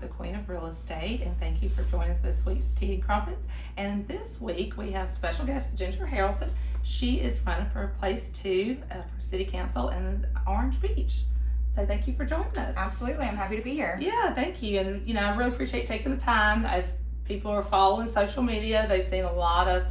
the Queen of Real Estate, and thank you for joining us this week's Tea Crumpets. And this week we have special guest Ginger Harrelson. She is running for place 2 for City Council in Orange Beach. So thank you for joining us. Absolutely, I'm happy to be here. Yeah, thank you. And I really appreciate taking the time. If people are following social media, they've seen a lot of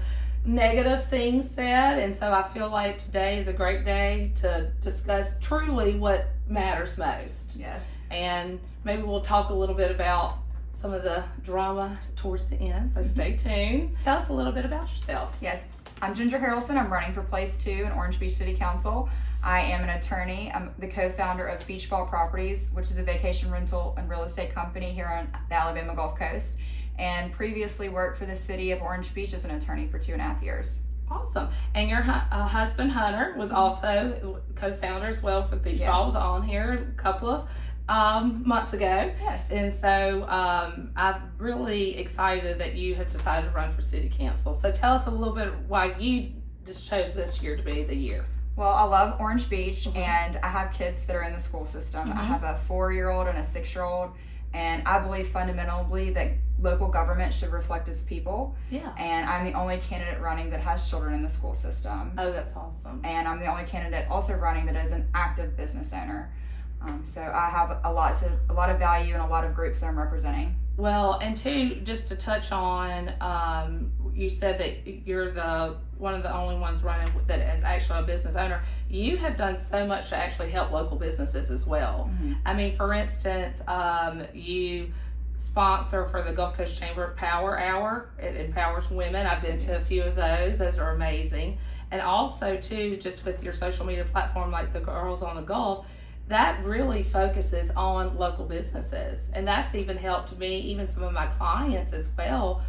negative things said, and so I feel like today is a great day to discuss truly what matters most. Yes. And maybe we'll talk a little bit about some of the drama towards the end, so stay tuned. Tell us a little bit about yourself. Yes, I'm Ginger Harrelson. I'm running for place 2 in Orange Beach City Council. I am an attorney. I'm the co-founder of Beach Ball Properties, which is a vacation rental and real estate company here on the Alabama Gulf Coast, and previously worked for the city of Orange Beach as an attorney for 2.5 years. Awesome. And your husband Hunter was also co-founder as well for Beach Ball. Was on here a couple of months ago. Yes. And so I'm really excited that you have decided to run for city council. So tell us a little bit why you just chose this year to be the year. Well, I love Orange Beach, and I have kids that are in the school system. I have a 4-year-old and a 6-year-old, and I believe fundamentally that local government should reflect its people. Yeah. And I'm the only candidate running that has children in the school system. Oh, that's awesome. And I'm the only candidate also running that is an active business owner. So I have a lot of value and a lot of groups that I'm representing. Well, and two, just to touch on, you said that you're one of the only ones running that is actually a business owner. You have done so much to actually help local businesses as well. Mm-hmm. I mean, for instance, you sponsor for the Gulf Coast Chamber Power Hour. It empowers women. I've been to a few of those. Those are amazing. And also, too, just with your social media platform like the Girls on the Gulf, that really focuses on local businesses. And that's even helped me, even some of my clients as well,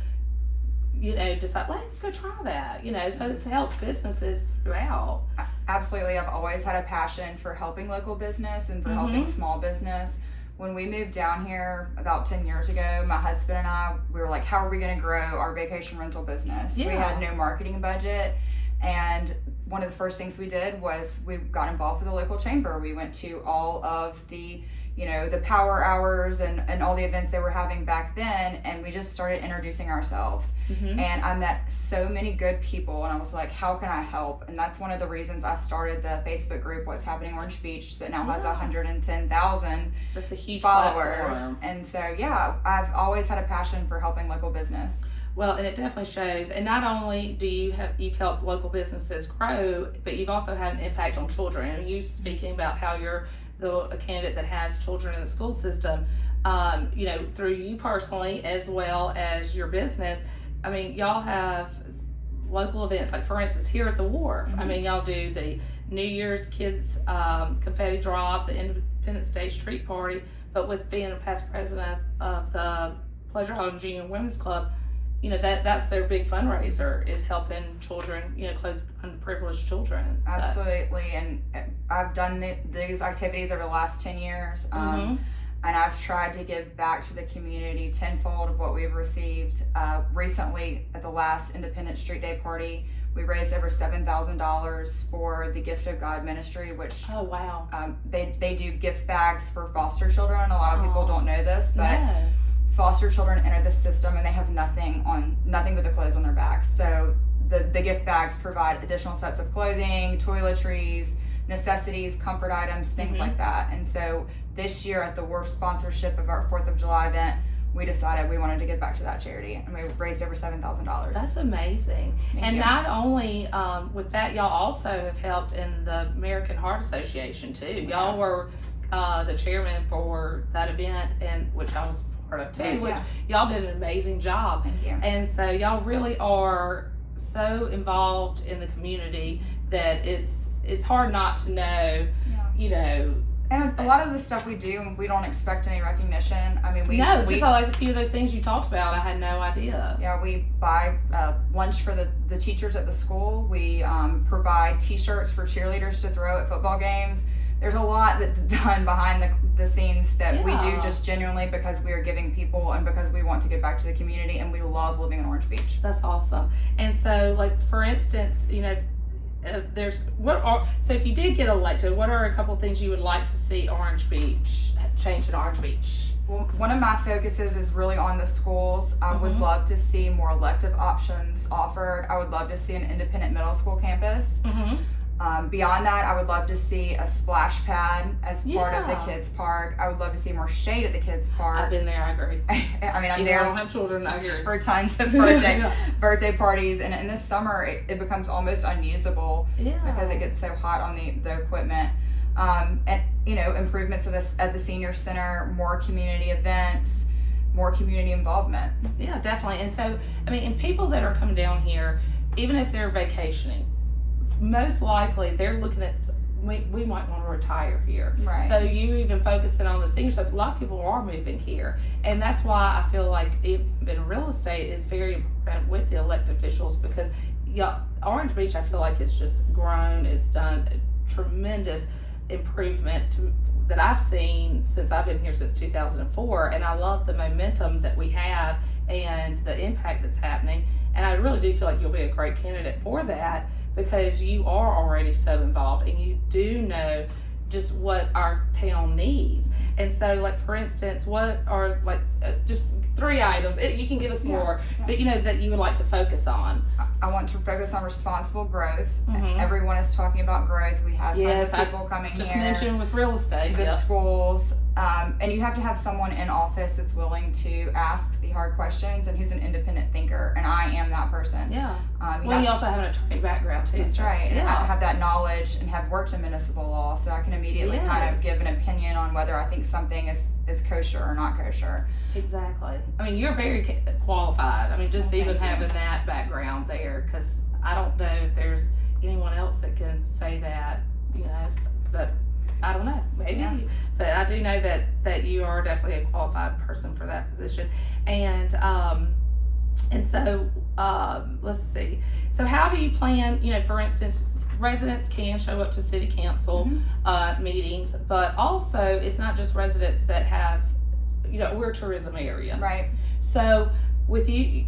decide, let's go try that. So it's helped businesses throughout. Absolutely. I've always had a passion for helping local business and for helping small business. When we moved down here about 10 years ago, my husband and I, we were like, how are we going to grow our vacation rental business? Yeah. We had no marketing budget. And one of the first things we did was we got involved with the local chamber. We went to all of the, the power hours and all the events they were having back then. And we just started introducing ourselves. And I met so many good people, and I was like, how can I help? And that's one of the reasons I started the Facebook group, What's Happening Orange Beach, that now has 110,000 That's a huge followers. platform. And so, yeah, I've always had a passion for helping local business. Well, and it definitely shows. And not only do you've helped local businesses grow, but you've also had an impact on children. And you speaking about how you're a candidate that has children in the school system, through you personally as well as your business. I mean, y'all have local events, like for instance here at the Wharf. I mean, y'all do the New Year's kids confetti drop, the Independence Day street party. But with being a past president of the Pleasure Island Junior Women's Club, that's their big fundraiser, is helping children, close underprivileged children. So. Absolutely. And I've done these activities over the last 10 years. And I've tried to give back to the community tenfold of what we've received. Recently, at the last Independence Street Day party, we raised over $7,000 for the Gift of God ministry, which oh wow, they do gift bags for foster children. A lot of people don't know this, but foster children enter the system and they have nothing but the clothes on their backs. So the gift bags provide additional sets of clothing, toiletries, necessities, comfort items, things like that. And so this year at the Wharf sponsorship of our 4th of July event, we decided we wanted to give back to that charity, and we raised over $7,000. That's amazing. Thank you. Not only with that, y'all also have helped in the American Heart Association too. Y'all were the chairman for that event, and which I was part of too, which y'all did an amazing job. Thank you. And so y'all really are so involved in the community that it's hard not to know, And a lot of the stuff we do, we don't expect any recognition. I mean, just like a few of those things you talked about, I had no idea. Yeah, we buy lunch for the teachers at the school. We provide T-shirts for cheerleaders to throw at football games. There's a lot that's done behind the scenes that we do just genuinely because we are giving people and because we want to give back to the community, and we love living in Orange Beach. That's awesome. And so, like, for instance, So if you did get elected, what are a couple things you would like to see Orange Beach change in Orange Beach? Well, one of my focuses is really on the schools. I would love to see more elective options offered. I would love to see an independent middle school campus. Beyond that, I would love to see a splash pad as part of the kids' park. I would love to see more shade at the kids' park. I've been there, I agree. I mean, I'm Even there. I don't have children, I agree. For tons of birthday parties, and in the summer it becomes almost unusable because it gets so hot on the equipment. And improvements at the senior center, more community events, more community involvement. Yeah, definitely. And so, I mean, and people that are coming down here, even if they're vacationing, most likely they're looking at, we might want to retire here. Right. So you even focusing on the senior stuff, a lot of people are moving here. And that's why I feel like in real estate is very important with the elected officials, because Orange Beach, I feel like it's just grown, it's done a tremendous improvement that I've seen since I've been here since 2004, and I love the momentum that we have and the impact that's happening, and I really do feel like you'll be a great candidate for that, because you are already so involved and you do know just what our town needs. And so, like, for instance, what are just 3 items, you can give us more, but that you would like to focus on? I want to focus on responsible growth. Everyone is talking about growth. We have tons of people coming here. Just mentioned with real estate. The schools. And you have to have someone in office that's willing to ask the hard questions and who's an independent thinker. And I am that person. Yeah. You also have an attorney background too. That's right. And I have that knowledge and have worked in municipal law, so I can immediately kind of give an opinion on whether I think something is kosher or not kosher. Exactly. I mean, you're very qualified. I mean, just even having that background there, because I don't know if there's anyone else that can say that, but I don't know, maybe. Yeah. But I do know that you are definitely a qualified person for that position. And so let's see. So how do you plan, for instance, residents can show up to city council meetings, but also it's not just residents that have, we're a tourism area. Right. So with you,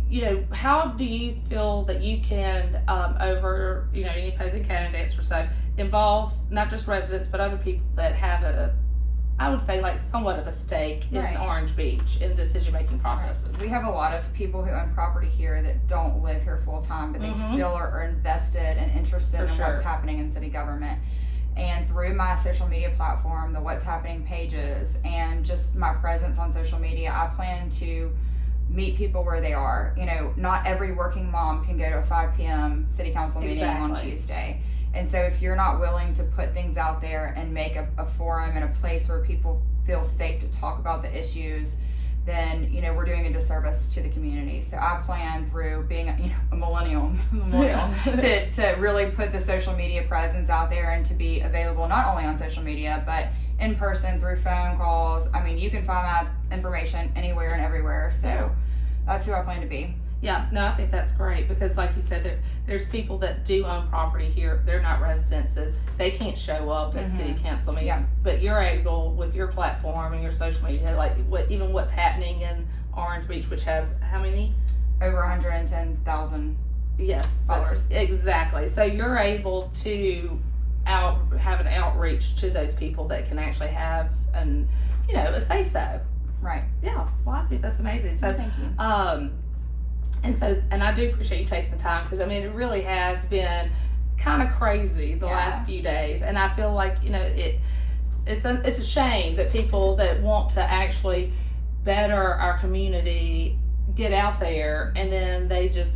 how do you feel that you can, over, any opposing candidates or so, involve not just residents, but other people that have I would say, like, somewhat of a stake in Orange Beach in decision-making processes? We have a lot of people who own property here that don't live here full-time, but they still are invested and interested in what's happening in city government. And through my social media platform, the What's Happening pages, and just my presence on social media, I plan to meet people where they are. Not every working mom can go to a 5 p.m. city council meeting on Tuesday. And so if you're not willing to put things out there and make a forum and a place where people feel safe to talk about the issues, then, we're doing a disservice to the community. So I plan through being a millennial to really put the social media presence out there and to be available not only on social media, but in person through phone calls. I mean, you can find my information anywhere and everywhere. So that's who I plan to be. Yeah, no, I think that's great, because like you said, there's people that do own property here. They're not residences. They can't show up at city council meetings, but you're able, with your platform and your social media, like what's happening in Orange Beach, which has how many? Over 110,000 followers. Exactly. So you're able to have an outreach to those people that can actually have a say so. Right. Yeah. Well, I think that's amazing. So thank you. And I do appreciate you taking the time, because I mean, it really has been kind of crazy the last few days, and I feel like it's a shame that people that want to actually better our community get out there, and then they just,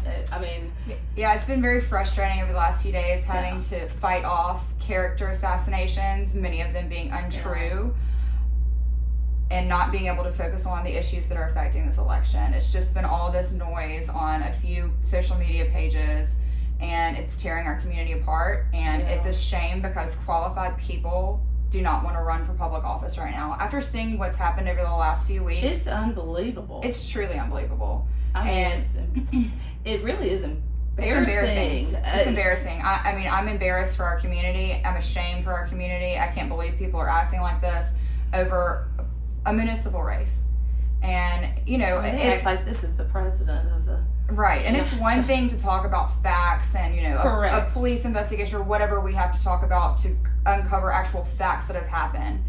it's been very frustrating over the last few days having to fight off character assassinations, many of them being untrue. And not being able to focus on the issues that are affecting this election. It's just been all this noise on a few social media pages, and it's tearing our community apart. And it's a shame, because qualified people do not want to run for public office right now. After seeing what's happened over the last few weeks, it's unbelievable. It's truly unbelievable. It really is embarrassing. It's embarrassing. I'm embarrassed for our community. I'm ashamed for our community. I can't believe people are acting like this over a municipal race. And it's like this is the president of the Right, and it's one thing to talk about facts and, a police investigation or whatever we have to talk about to uncover actual facts that have happened.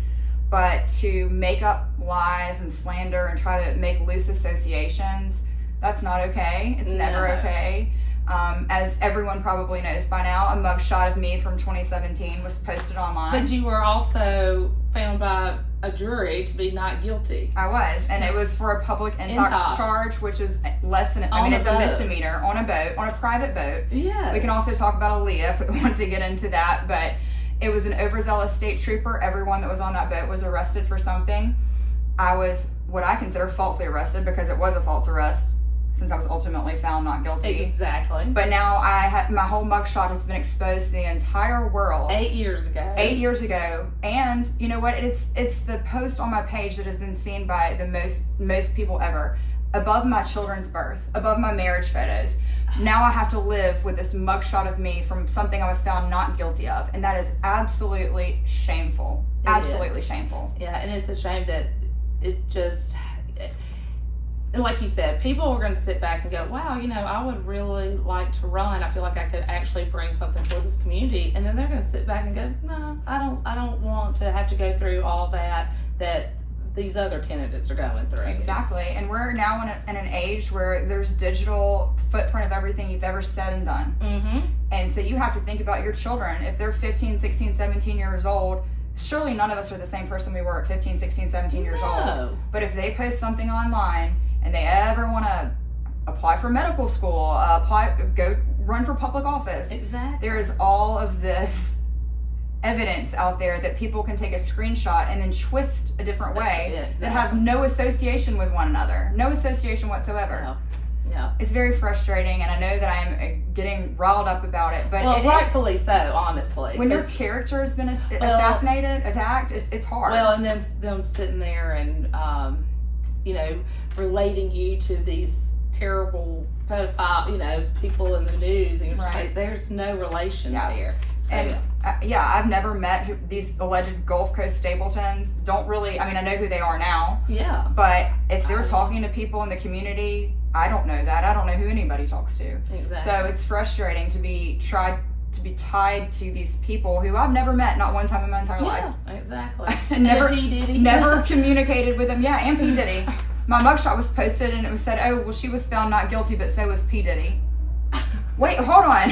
But to make up lies and slander and try to make loose associations, that's not okay. It's never okay. As everyone probably knows by now, a mugshot of me from 2017 was posted online. But you were also found by a jury to be not guilty. I was, and it was for a public intox charge, which is less than, it's a misdemeanor on a boat, on a private boat. Yeah. We can also talk about Aaliyah if we want to get into that, but it was an overzealous state trooper. Everyone that was on that boat was arrested for something. I was what I consider falsely arrested because it was a false arrest, since I was ultimately found not guilty. Exactly. But now my whole mugshot has been exposed to the entire world. 8 years ago. 8 years ago. And you know what? It's the post on my page that has been seen by the most people ever. Above my children's birth, above my marriage photos. Now I have to live with this mugshot of me from something I was found not guilty of. And that is absolutely shameful. Absolutely shameful. Yeah, and it's a shame that it just... And like you said, people are going to sit back and go, wow, I would really like to run. I feel like I could actually bring something for this community. And then they're going to sit back and go, no, I don't want to have to go through all that these other candidates are going through. Exactly. And we're now in an age where there's digital footprint of everything you've ever said and done. Mm-hmm. And so you have to think about your children. If they're 15, 16, 17 years old, surely none of us are the same person we were at 15, 16, 17 years old. But if they post something online and they ever want to apply for medical school, go run for public office. Exactly. There's all of this evidence out there that people can take a screenshot and then twist a different way that have no association with one another. No association whatsoever. Yeah. It's very frustrating, and I know that I'm getting riled up about it. But rightfully so, honestly. When your character has been assassinated, attacked, it's hard. Well, and then them sitting there and, relating you to these terrible pedophile, people in the news, and you're just like, there's no relation there. So, and I've never met these alleged Gulf Coast Stapletons. I know who they are now. Yeah. But if they're talking to people in the community, I don't know that. I don't know who anybody talks to. Exactly. So it's frustrating to be tied to these people who I've never met, not one time in my entire life. Exactly. never P. Diddy. Never communicated with them. Yeah, and P. Diddy. My mugshot was posted and it was said, oh, well, she was found not guilty, but so was P. Diddy. Wait, hold on.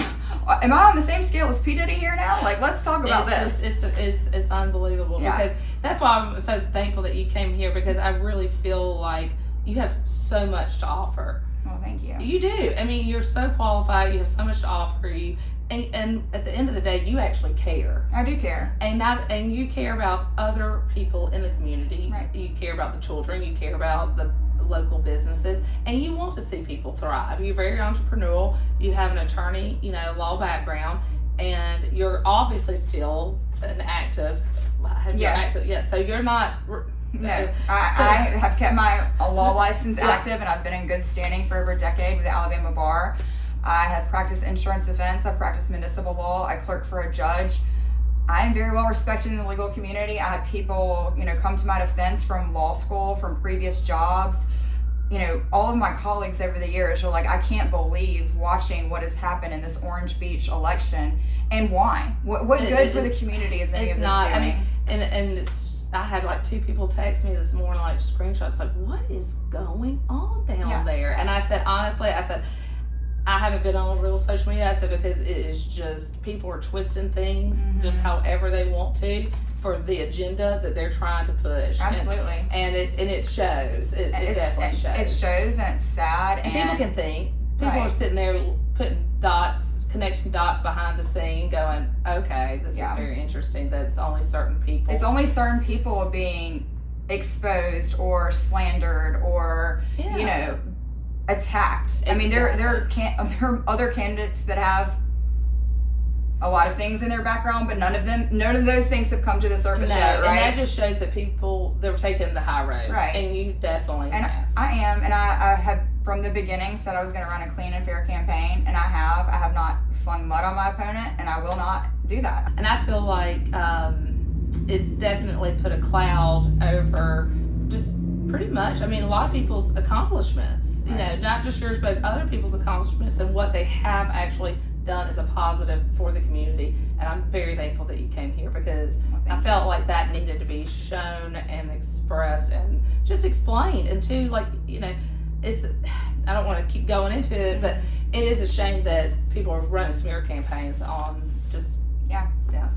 Am I on the same scale as P. Diddy here now? Let's talk about this. It's unbelievable because that's why I'm so thankful that you came here, because I really feel like you have so much to offer. Well, thank you. You do. I mean, you're so qualified. You have so much to offer. And at the end of the day, you actually care. I do care. And you care about other people in the community. Right. You care about the children. You care about the local businesses, and you want to see people thrive. You're very entrepreneurial. You have an attorney, law background, and you're obviously still an active. Yes. So you're not. No, I have kept my law license active, and I've been in good standing for over a decade with the Alabama Bar. I have practiced insurance defense. I've practiced municipal law. I clerk for a judge. I am very well respected in the legal community. I have people, come to my defense from law school, from previous jobs. All of my colleagues over the years are like, I can't believe watching what has happened in this Orange Beach election, and why? What good for the community is any of this doing? I mean, and I had 2 people text me this morning, screenshots, what is going on down there? And I said, honestly, I haven't been on real social media. I said, because it is just, people are twisting things just however they want to for the agenda that they're trying to push. Absolutely. And it shows. It definitely shows. It shows, and it's sad. And people can think. People are sitting there putting connection dots behind the scene going, okay, this is very interesting that it's only certain people. It's only certain people being exposed or slandered or, attacked. Exactly. I mean, there are other candidates that have a lot of things in their background, but none of those things have come to the surface yet, right? And that just shows that they're taking the high road. Right. And you definitely have. I am, and I have from the beginning said I was going to run a clean and fair campaign, and I have not slung mud on my opponent, and I will not do that. And I feel like it's definitely put a cloud over just pretty much, I mean, a lot of people's accomplishments, you know, not just yours, but other people's accomplishments and what they have actually done as a positive for the community. And I'm very thankful that you came here, because I felt like that needed to be shown and expressed and just explained. And too, like, you know, it's, I don't want to keep going into it, but it is a shame that people are running smear campaigns on just,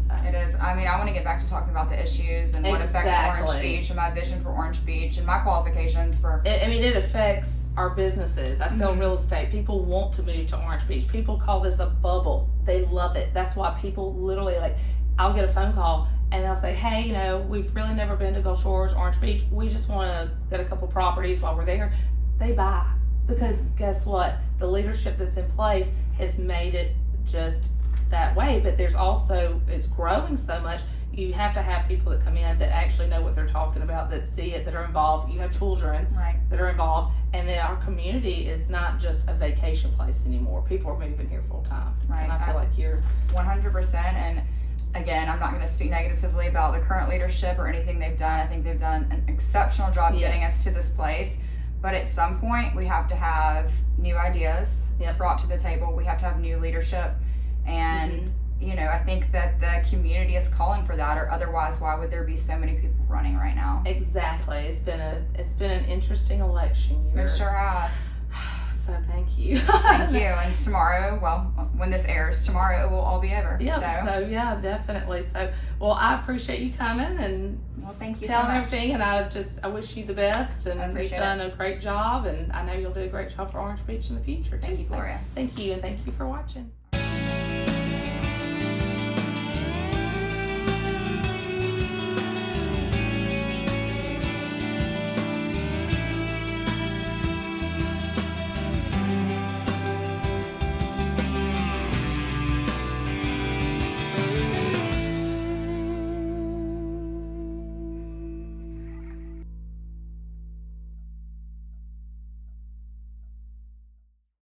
so. It is. I mean, I want to get back to talking about the issues and what affects Orange Beach and my vision for Orange Beach and my qualifications for. I mean, it affects our businesses. I sell real estate. People want to move to Orange Beach. People call this a bubble. They love it. That's why people literally, like, I'll get a phone call and they'll say, hey, you know, we've really never been to Gulf Shores, Orange Beach. We just want to get a couple properties while we're there. They buy, because guess what? The leadership that's in place has made it just that way. But there's also, it's growing so much, you have to have people that come in that actually know what they're talking about, that see it, that are involved. You have children that are involved, and then our community is not just a vacation place anymore. People are moving here full time. And I feel like you're 100%. And again, I'm not going to speak negatively about the current leadership or anything they've done. I think they've done an exceptional job getting us to this place. But at some point, we have to have new ideas brought to the table. We have to have new leadership. And, you know, I think that the community is calling for that, or otherwise, why would there be so many people running right now? Exactly. It's been an interesting election year. It sure has. So thank you. Thank you. And tomorrow, well, when this airs, tomorrow it will all be over. Yeah. So yeah, definitely. So, well, I appreciate you coming and thank you telling so much. everything. And I wish you the best. And you've done a great job. And I know you'll do a great job for Orange Beach in the future too. Thank you, Gloria. Thank you, and thank you for watching.